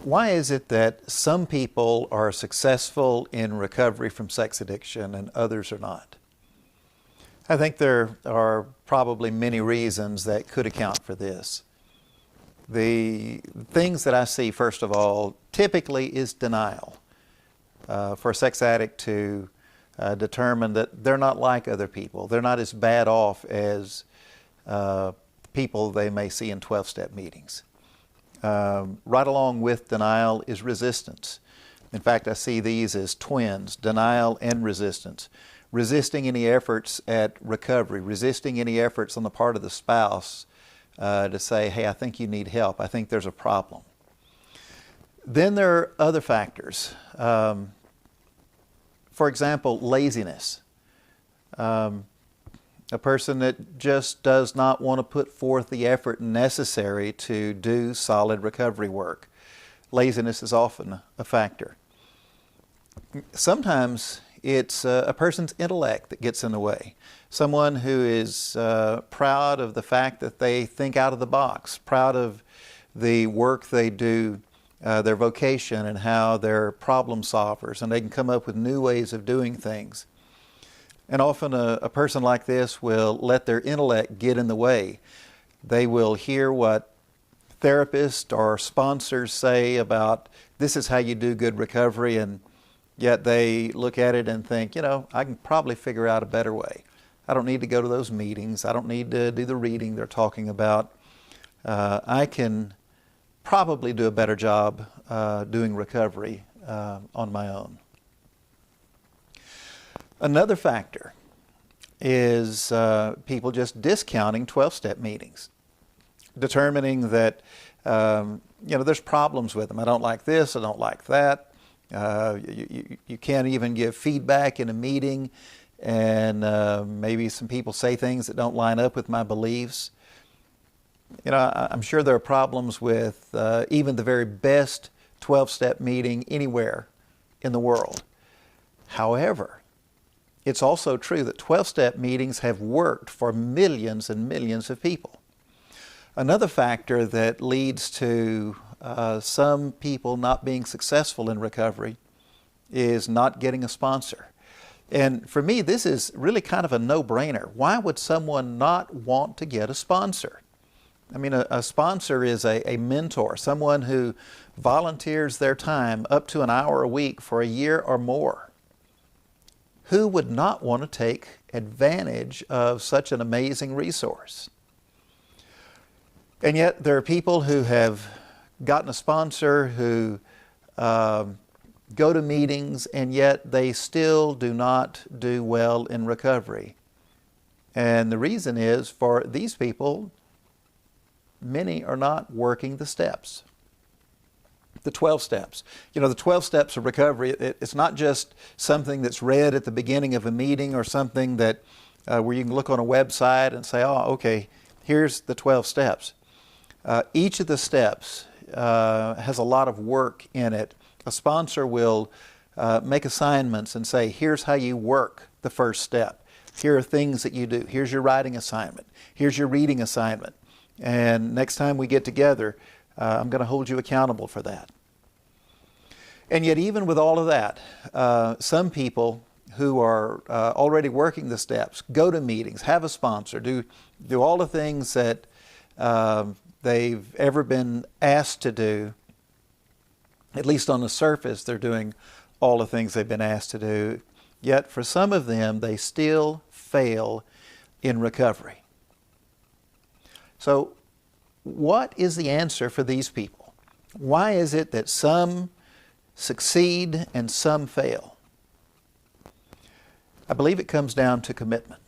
Why is it that some people are successful in recovery from sex addiction and others are not? I think there are probably many reasons that could account for this. The things that I see, first of all, typically is denial. For a sex addict to determine that they're not like other people. They're not as bad off as people they may see in 12-step meetings. Right along with denial is resistance. In fact, I see these as twins, denial and resistance. Resisting any efforts at recovery, resisting any efforts on the part of the spouse to say, hey, I think you need help. I think there's a problem. Then there are other factors. For example, laziness. A person that just does not want to put forth the effort necessary to do solid recovery work. Laziness is often a factor. Sometimes it's a person's intellect that gets in the way. Someone who is proud of the fact that they think out of the box, proud of the work they do, their vocation, and how they're problem solvers, and they can come up with new ways of doing things. And often a person like this will let their intellect get in the way. They will hear what therapists or sponsors say about this is how you do good recovery, and yet they look at it and think, you know, I can probably figure out a better way. I don't need to go to those meetings. I don't need to do the reading they're talking about. I can probably do a better job doing recovery on my own. Another factor is people just discounting 12-step meetings, determining that there's problems with them. I don't like this, I don't like that. You can't even give feedback in a meeting, and maybe some people say things that don't line up with my beliefs. You know, I'm sure there are problems with even the very best 12-step meeting anywhere in the world. However, it's also true that 12-step meetings have worked for millions and millions of people. Another factor that leads to some people not being successful in recovery is not getting a sponsor. And for me, this is really kind of a no-brainer. Why would someone not want to get a sponsor? I mean, a sponsor is a mentor, someone who volunteers their time up to an hour a week for a year or more. Who would not want to take advantage of such an amazing resource? And yet there are people who have gotten a sponsor who go to meetings, and yet they still do not do well in recovery. And the reason is, for these people, many are not working the steps. The 12 steps. You know, the 12 steps of recovery, it's not just something that's read at the beginning of a meeting or something that where you can look on a website and say, oh, okay, here's the 12 steps. Each of the steps has a lot of work in it. A sponsor will make assignments and say, here's how you work the first step. Here are things that you do. Here's your writing assignment. Here's your reading assignment. And next time we get together, I'm going to hold you accountable for that. And yet, even with all of that, some people who are already working the steps, go to meetings, have a sponsor, do all the things that they've ever been asked to do. At least on the surface, they're doing all the things they've been asked to do. Yet, for some of them, they still fail in recovery. So, what is the answer for these people? Why is it that some succeed and some fail? I believe it comes down to commitment.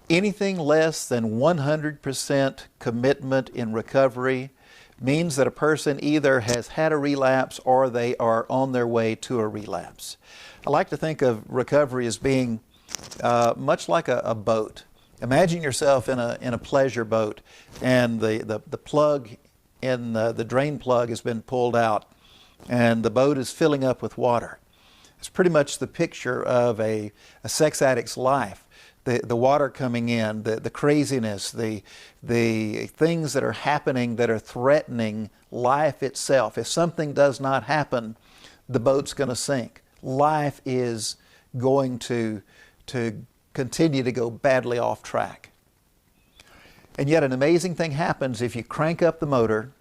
Anything less than 100% commitment in recovery means that a person either has had a relapse or they are on their way to a relapse. I like to think of recovery as being much like a boat. Imagine yourself in a pleasure boat, and the plug in the drain plug has been pulled out, and the boat is filling up with water. It's pretty much the picture of a sex addict's life. the water coming in, the craziness, the things that are happening that are threatening life itself. If something does not happen, the boat's going to sink. Life is going to continue to go badly off track. And yet an amazing thing happens if you crank up the motor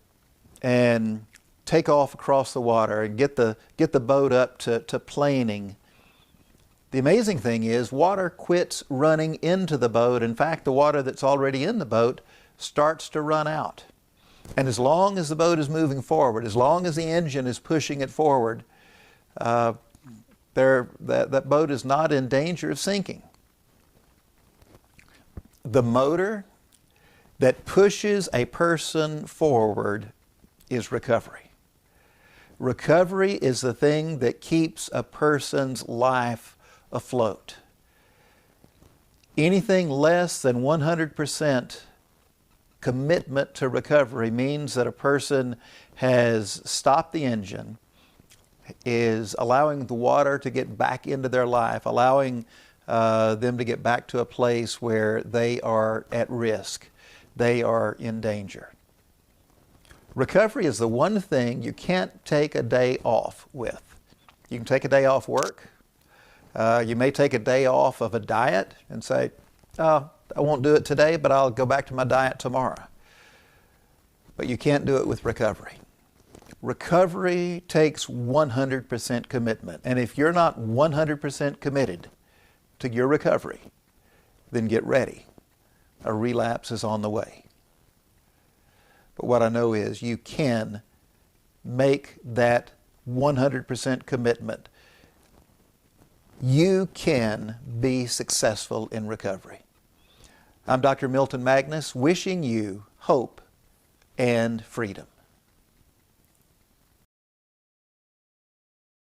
and take off across the water and get the boat up to planing. The amazing thing is water quits running into the boat. In fact, the water that's already in the boat starts to run out. And as long as the boat is moving forward, as long as the engine is pushing it forward, that boat is not in danger of sinking. The motor that pushes a person forward is recovery. Recovery is the thing that keeps a person's life afloat. Anything less than 100% commitment to recovery means that a person has stopped the engine, is allowing the water to get back into their life, allowing them to get back to a place where they are at risk, they are in danger. Recovery is the one thing you can't take a day off with. You can take a day off work. You may take a day off of a diet and say, oh, I won't do it today, but I'll go back to my diet tomorrow. But you can't do it with recovery. Recovery takes 100% commitment. And if you're not 100% committed to your recovery, then get ready. A relapse is on the way. But what I know is you can make that 100% commitment. You can be successful in recovery. I'm Dr. Milton Magnus, wishing you hope and freedom.